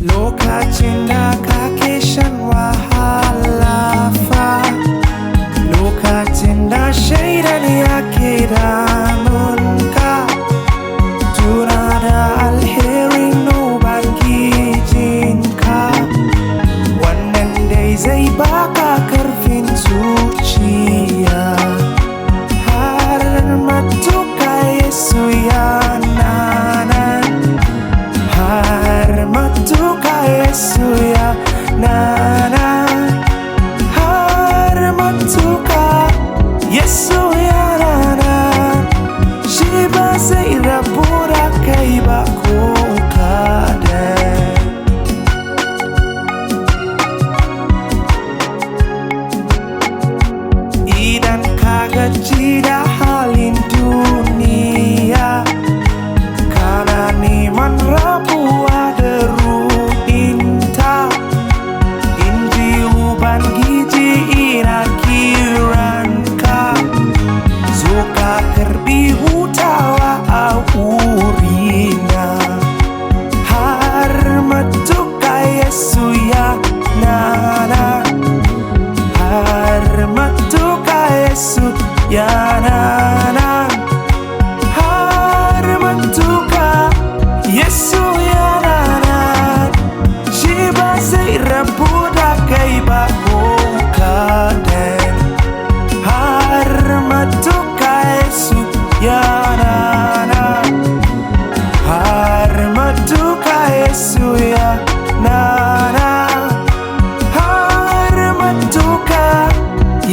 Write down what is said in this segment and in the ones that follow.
lokacin da kake shan wahala fa, lokacin da shaidan yake damunka, tuna da alherin ubangijinka, wannan dai zai baka karfin zuciya. Har matuka Yesu yana nan, har matuka Yesu yana nan, har matuka Yesu yana nan, shi ba zai rabu da kai ba ko kaɗan. Idan ka gaji da halin duniya, kana neman rabuwa da ruɗinta, in ji Ubangiji ina kiranka, zo ka karɓi hutawa a wurina. Har matuka Yesu yana nan, har matuka Yesu yana nan, har matuka Yesu yana nan, shi ba zai rabu da kai ba ko kaɗan. Har matuka Yesu yana nan, har matuka Yesu yana nan, har matuka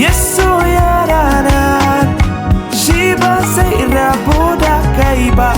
Yesu yana nan, shi ba zai rabu da kai ba.